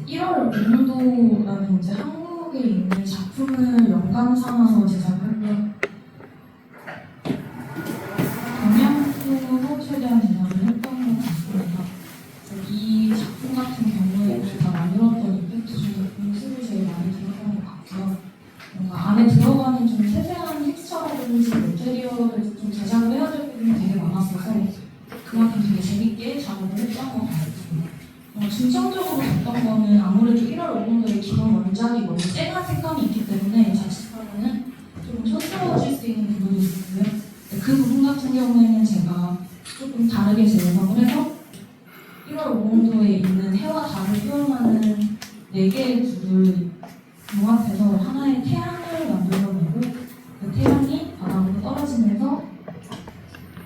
1월 운동도라는 이제 한국에 있는 작품을 영감 삼아서 제작을 했고요. 동양풍으로 최대한 제작을 했던 것 같습니다. 이 작품 같은 경우에 제가 만들었던 이펙트 중에 공수를 제일 많이 들어간 것 같고요. 뭔가 안에 들어가는 좀 세세한 텍스처라든지 매테리얼을 좀 제작을 해야 될 부분이 되게 많았어서 그만큼 되게 재밌게 작업을 했던 것 같습니다. 중점적으로 봤던 거는 아무래도 1월 5분도의 기본 원작이 너무 쨍한 색감이 있기 때문에 자칫하면은 좀 촌스러워질 수 있는 부분이 있고요. 그 부분 같은 경우에는 제가 조금 다르게 재해석을 해서 1월 5분도에 있는 해와 달을 표현하는 4개의 불을 융합해서 하나의 태양을 만들어내고 그 태양이 바닥으로 떨어지면서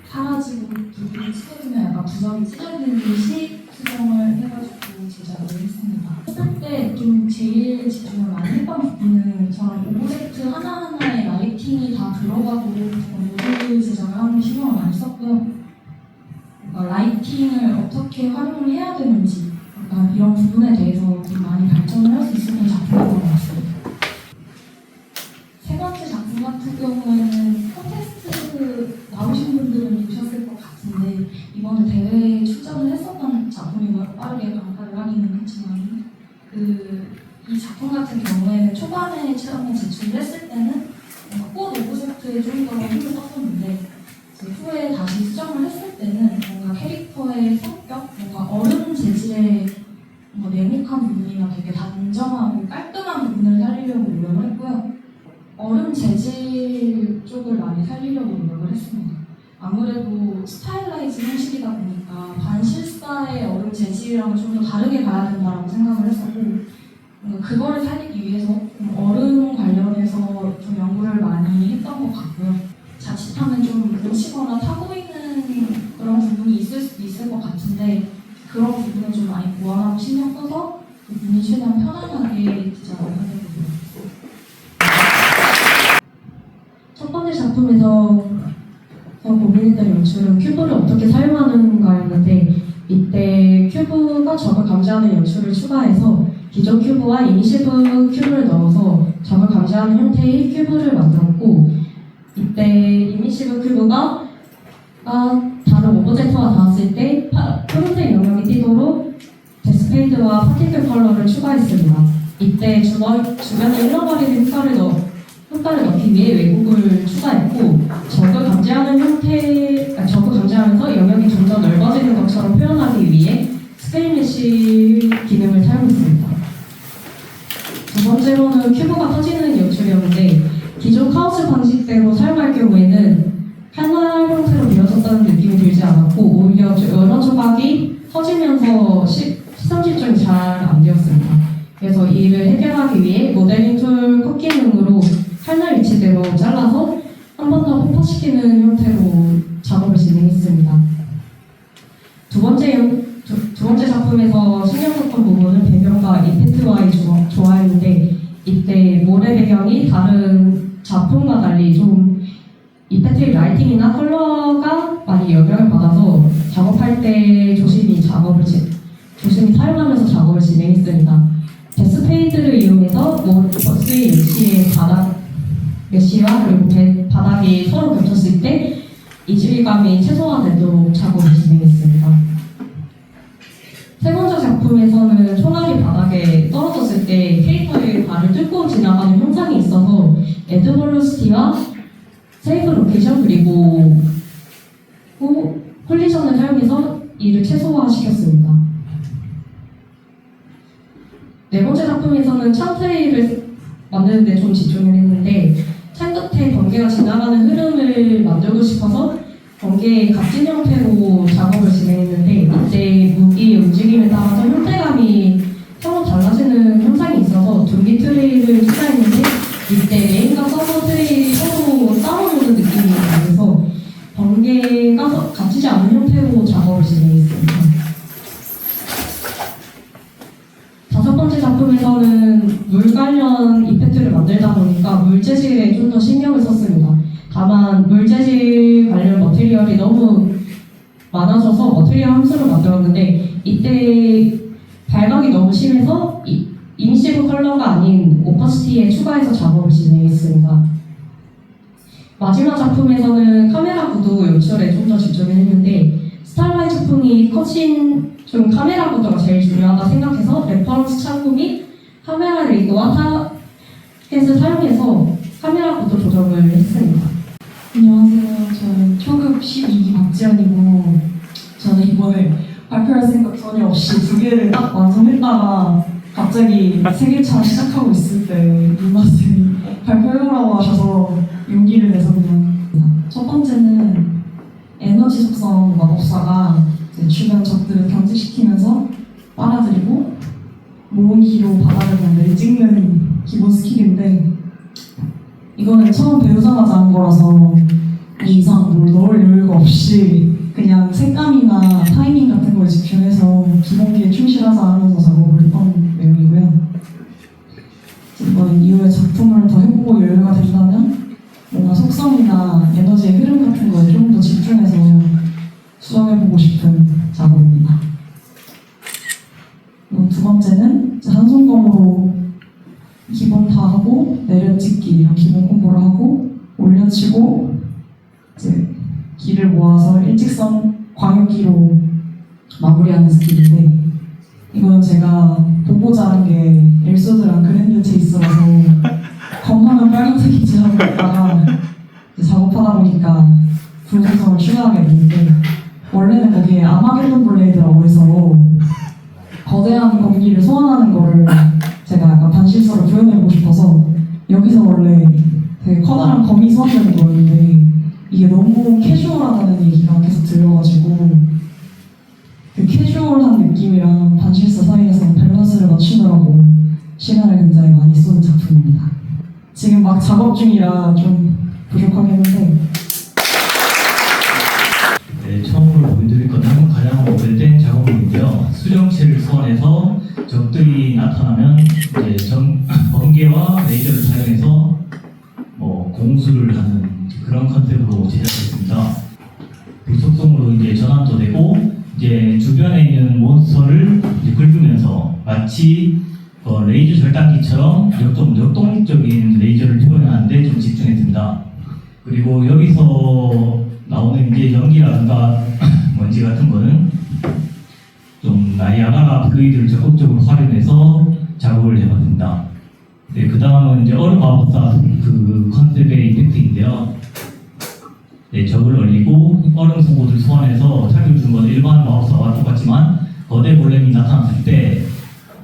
사라지고 불이 찢어지면 약간 부적이 찢어지는 듯이 수정을 해가지고 제작을 했습니다. 했을 때 좀 제일 집중을 많이 했던 부분은 저는 오브젝트 하나하나의 라이팅이 다 들어가도록 모델 제작을 하는 신경을 많이 썼고요. 라이팅을 어떻게 활용을 해야 되는지 이런 부분에 대해서 좀 많이 발전을 할 수 있었던 작품인 것 같습니다. 세 번째 작품 같은 경우에는 콘테스트 나오신 분들은 보셨을 것 같은데 이번에 대회에 출전을 했었던 작품이고요. 빠르게 강타를 하기는 했지만 이 작품 같은 경우에는 초반에 체험에 제출을 했을 때는 꽃 오브젝트에 좀 더 힘을 썼었는데 후에 다시 수정을 했을 때는 뭔가 캐릭터의 성격, 뭔가 얼음 재질의 냉혹한 부분이나 되게 단정하고 깔끔한 부분을 살리려고 노력을 했고요. 얼음 재질 쪽을 많이 살리려고 노력을 했습니다. 아무래도 스타일라이즈 형식이다 보니까 반실사의 얼음 재질이랑은 좀 더 다르게 가야 된다고 생각을 했었고 그거를 살리기 위해서 얼음 관련해서 좀 연구를 많이 했던 것 같고요. 자칫하면 좀 묻히거나 타고 있는 그런 부분이 있을 수도 있을 것 같은데 그런 부분을 좀 많이 보완하고 신경 써서 그 부분이 최대한 편안하게 디자인을 하는 부분이었어요. 첫 번째 작품에서 고민했던 연출은 큐브를 어떻게 사용하는가였는데 이때 큐브가 적을 감지하는 연출을 추가해서 기존 큐브와 이니시브 큐브를 넣어서 적을 감지하는 형태의 큐브를 만들었고 이때 이니시브 큐브가 다른 오브젝트와 닿았을 때 푸른색 영역이 띄도록 데스페이드와 파티클 컬러를 추가했습니다. 이때 주변에 흘러버리는 효과를 넣기 위해 왜곡을 추가했고 적을 감지하면서 영역이 좀 더 넓어지는 것처럼 표현하기 위해 스케일 메쉬 기능을 사용했습니다. 두 번째로는 큐브가 터지는 연출이었는데 기존 카오스 방식대로 사용할 경우에는 칼날 형태로 되어졌다는 느낌이 들지 않았고 오히려 여러 조각이 터지면서 시선 집중이 잘 안 되었습니다. 그래서 이를 해결하기 위해 모델링 툴 컷 기능으로 칼날 위치대로 잘라서 한 번 더 폭파시키는 형태로 작업을 진행했습니다. 두 번째 작품에서 신경 썼던 부분은 배경과 이펙트와의 조화였는데 이때 모래 배경이 다른 작품과 달리 좀 이펙트의 라이팅이나 컬러가 많이 영향을 받아서 작업할 때 조심히 사용하면서 작업을 진행했습니다. 데스페이드를 이용해서 버스의 메쉬와 그리고 바닥이 서로 겹쳤을 때 이질감이 최소화되도록 작업을 진행했습니다. 세 번째 작품에서는 총알이 바닥에 떨어졌을 때 캐릭터의 발을 뚫고 지나가는 형상이 있어서 애드볼루스티와 세이브 로케이션 그리고 콜리션을 사용해서 이를 최소화시켰습니다. 네 번째 작품에서는 창 트레이를 만드는 데 좀 집중을 했는데 창 끝에 번개가 지나가는 흐름을 만들고 싶어서 번개의 값진 형태로 작업을 진행했는데 이때 무기의 움직임에 따라서 형태감이 서로 달라지는 현상이 있어서 둔기 트레이를 추가했는데 이때 메인과 서버 트레이 서로 따로 노는 느낌이 나면서 번개가 갇히지 않은 형태로 작업을 진행했습니다. 다섯 번째 작품에서는 물 관련 이펙트를 만들다 보니까 물 재질에 좀 더 신경을 썼습니다. 다만 물 재질 관련 머티리얼이 너무 많아져서 머티리얼 함수를 만들었는데 이때 발각이 너무 너무 심해서 임시브 컬러가 아닌 오퍼시티에 추가해서 작업을 진행했습니다. 마지막 작품에서는 카메라 구도 연출에 좀 더 집중을 했는데 스타일라이트 제품이 컷인 좀 카메라 구도가 제일 중요하다 생각해서 레퍼런스 창구 및 카메라 레이드와 타겟을 사용해서 카메라 구도 조정을 했습니다. 안녕하세요. 저는 초급 12기 박지연이고 저는 이번에 발표할 생각 전혀 없이 2개를 딱 완성했다가 갑자기 3개차 시작하고 있을 때 윤마쌤이 발표해보라고 하셔서 용기를 내서 그냥 첫 번째는 에너지 속성 마법사가 이제 주변 적들을 경직시키면서 빨아들이고 모으기로 바닥을 그냥 내찍는 기본 스킬인데 이거는 처음 배우자마자 한 거라서 이 이상 뭘 넣을 여유가 없이 그냥 색감이나 타이밍 같은 거에 집중해서 기본기에 충실하자 하면서 작업을 했던 내용이고요. 이번 이후에 작품을 더 해보고 여유가 된다면 뭔가 속성이나 에너지의 흐름 같은 거에 좀 더 집중해서 수정해보고 싶은 작업입니다. 그리고 두 번째는 이제 한 손검으로 기본 다 하고 내려찍기 이런 기본 콤보를 하고 올려치고 이제 기를 모아서 일직선 광역기로 마무리하는 스킬인데 이건 제가 보고 자란 게 엘소드랑 그랜드 체이스라서 검하면 빨간색이지 하고 있다가 작업하다 보니까 불속성을 추가하게 됐는데 원래는 거기에 아마겟돈 블레이드라고 해서 거대한 검기를 소환하는 거를 제가 약간 반실서로 표현해보고 싶어서 여기서 원래 되게 커다란 검이 소환되는 거였는데 이게 너무 캐주얼하다는 얘기가 계속 들려가지고 그 캐주얼한 느낌이랑 반실서 사이에서 밸런스를 맞추느라고 시간을 굉장히 많이 쏟은 작품입니다. 지금 막 작업 중이라 좀 부족하긴 한데 네, 처음으로 보여드릴 거는 가장 오래된 작업물인데요. 수정체를 소환해서 적들이 나타나면 이제 번개와 레이저를 사용해서 공수를 하는 그런 컨셉으로 제작했습니다. 불속성으로 이제 전환도 되고 이제 주변에 있는 몬스터를 이제 긁으면서 마치 레이저 절단기처럼 좀 역동적인 레이저를 표현하는데 좀 집중했습니다. 그리고 여기서 나오는 이제 연기라든가 먼지 같은 거는 좀 나이아가라 플루이드를 적극적으로 활용해서 작업을 해봤습니다. 네, 그 다음은 이제 얼음 마법사 그 컨셉의 이펙트인데요. 네, 적을 얼리고 얼음 송곳을 소환해서 타격을 주는 건 일반 마법사와 똑같지만 거대 골렘이 나타났을 때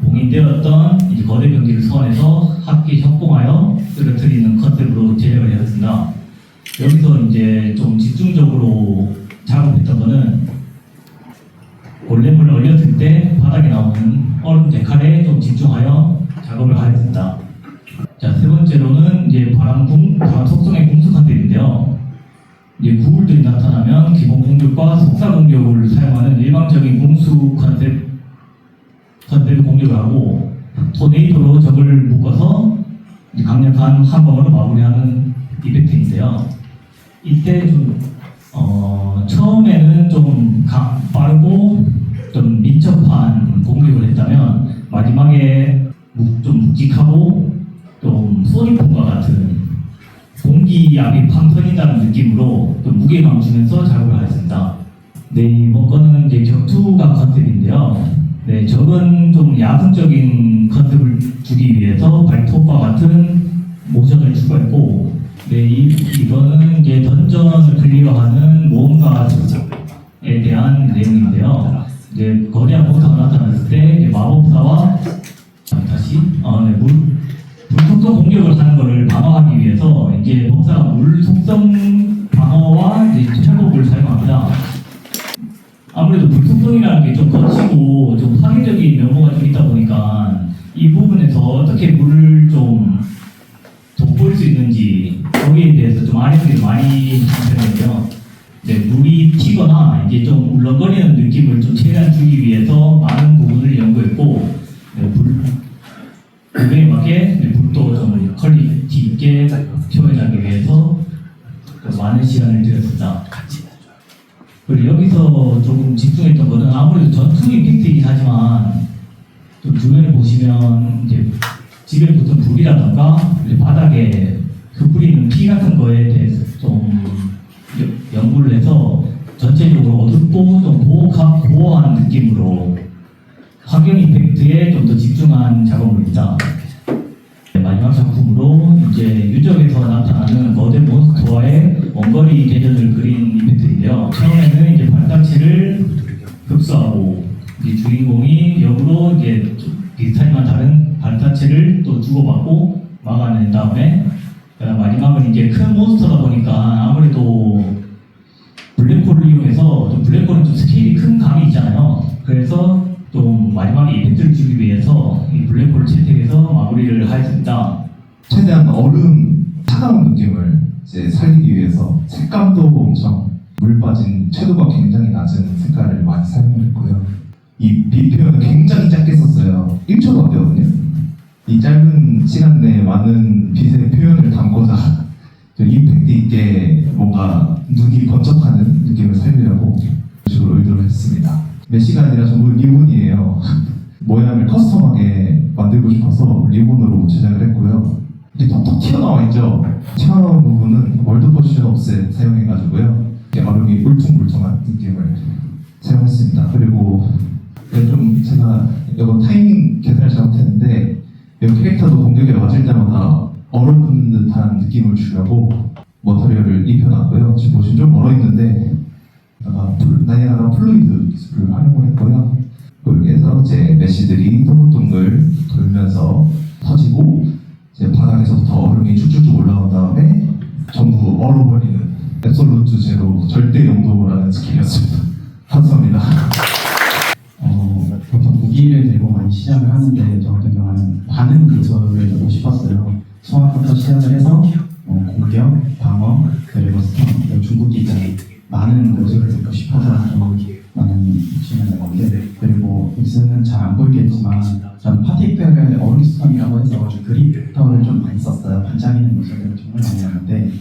봉인되었던 이제 거대 병기를 소환해서 합기 협공하여 쓰러뜨리는 컨셉으로 제작을 해봤습니다. 여기서 이제 좀 집중적으로 작업했던 거는 골렘을 얼렸을 때 바닥에 나오는 얼음 데칼에 좀 집중하여 작업을 하였습니다. 자, 세 번째로는 이제 바람 속성의 궁수 컨셉인데요. 이제 구울들이 나타나면 기본 공격과 속사 공격을 사용하는 일방적인 궁수 컨셉 공격을 하고 토네이도로 적을 묶어서 강력한 한 방으로 마무리하는 이펙트인데요. 이때 좀 처음에는 좀 빠르고 좀 민첩한 공격을 했다면 마지막에 좀 묵직하고 좀 소니폼과 같은 공기압이 팡 터진다는 느낌으로 좀 무게감 주면서 작업을 하였습니다. 네, 이번 거는 이제 격투감 컨셉인데요. 네, 적은 좀 야성적인 컨셉을 주기 위해서 발톱과 같은 모션을 추가했고, 네, 이거는 이제 던전을 클리어하는 모험가 에 대한 내용인데요. 이제 거대한 몬스터가 나타났을 때 이제 마법사와 다시 물속성 공격을 하는 것을 방어하기 위해서 이제 법사가 물속성 방어와 이제 철법을 사용합니다. 아무래도 물속성이라는 게 좀 거치고 좀 파괴적인 면모가 좀 있다 보니까 이 부분에서 어떻게 물을 좀 돋보일 수 있는지 거기에 대해서 좀 아이들이 많이 하는데요. 네, 물이 튀거나 이제 좀 울렁거리는 느낌을 좀 최대한 주기 위해서 많은 부분을 연구했고, 네, 물에 맞게 물도 좀 퀄리티 있게 표현하기 위해서 많은 시간을 들였습니다. 그리고 여기서 조금 집중했던 것은 아무래도 전투 이펙트이긴 하지만 좀 주변에 집에 붙은 불이라던가 이제 바닥에 흩뿌리는 피 같은 거에 대해서 좀 연구를 해서 전체적으로 어둡고 좀 고어한 느낌으로 환경 이펙트에 좀 더 집중한 작업물입니다. 마지막 작품으로 이제 유적에서 나타나는 거대 몬스터와의 원거리 대전을 그린 이펙트인데요. 처음에는 이제 발자취를 흡수하고 이 주인공이 역으로 이제 비슷하지만 다른 발자취를 또 주고받고 막아낸 다음에 마지막은 이제 큰 몬스터다 보니까 아무래도 블랙홀을 이용해서 좀 블랙홀은 좀 스케일이 큰 감이 있잖아요. 그래서 좀 마지막에 이펙트를 주기 위해서 이 블랙홀을 채택해서 마무리를 하였습니다. 최대한 얼음, 차가운 느낌을 이제 살리기 위해서 색감도 엄청 물 빠진 채도가 굉장히 낮은 색깔을 많이 사용했고요. 이 빛 표현은 굉장히 짧게 썼어요. 1초도 안 되거든요. 이 짧은 시간 내에 많은 빛의 표현을 담고자 좀 임팩트 있게 뭔가 눈이 번쩍하는 느낌을 살리려고 이런 식으로 의도를 했습니다. 메시가 아니라 전부 리본이에요. 모양을 커스텀하게 만들고 싶어서 리본으로 제작을 했고요. 이렇게 톡톡 튀어나와 있죠. 튀어나온 부분은 월드버시 옵셋 사용해가지고요. 이렇게 얼음이 울퉁불퉁한 느낌을 사용했습니다. 그리고 좀 제가 이거 타이밍 계산을 잘못했는데 이 캐릭터도 공격에 맞을 때마다 얼음 붙는 듯한 느낌을 주려고 머터리얼을 입혀놨고요. 지금 보시면 좀 얼어있는데 나이아가라 플루이드 기술을 활용을 했고요. 여기에서 제 메시들이 동글동글 돌면서 터지고 이제 바닥에서부터 얼음이 쭉쭉쭉 올라온 다음에 전부 얼어버리는 앱솔루트 제로 절대 영도라는 스킬이었습니다. 감사합니다. 보통 무기를 들고 많이 시작을 하는데 저 같은 경우는 반응 요소를 넣고 싶었어요. 소화부터 시작을 해서 공격, 방어, 그리고 스턴, 중국기까지 많은 요소를 넣고 싶어서 좀 많은 욕심을 냈는데, 그리고 엑스는 잘 안 보이겠지만 전 파티클을 얼음 스턴이라고 해서 그립터를 좀 많이 썼어요. 반짝이는 요소들을 정말 많이 했는데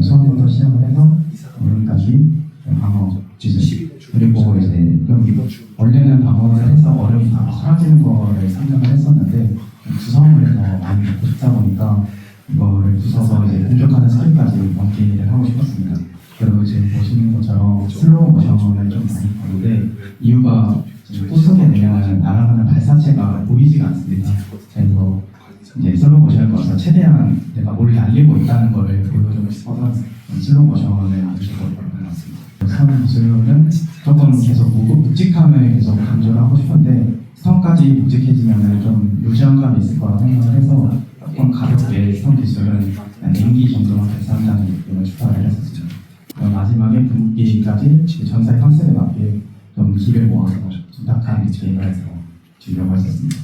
소화부터 시작을 해서 얼음까지 방어, 지수, 그리고 이제 여기 원래는 방어를 해서 얼음이 다 사라지는 거를 생각을 했었는데 구성을 더 많이 넣고 싶다 보니까 이거를 부숴서 이제 공격하는 스킬까지 연기를 하고 싶었습니다. 그리고 지금 보시는 것처럼 슬로우 모션을 좀 많이 보는데 이유가 구석에 내면 날아가는 발사체가 보이지가 않습니다. 그래서 이제 슬로우 모션을 걸어서 최대한 내가 뭘 날리고 있다는 거를 보여주고 싶어서 슬로우 모션을 만들고 있는 것 같습니다. 스턴 기술은 조금 계속 묵직함을 계속 강조를 하고 싶은데 스턴까지 묵직해지면 좀 루즈한 감이 있을 거라 생각을 해서 조금 가볍게 스턴 기술은 냉기 정도만 발사한다는 느낌을 추가를 했었습니다. 마지막에 분기까지 전사의 컨셉에 맞게 좀 길을 모아서 좀 딱한 느낌을 해서 주려고 했었습니다.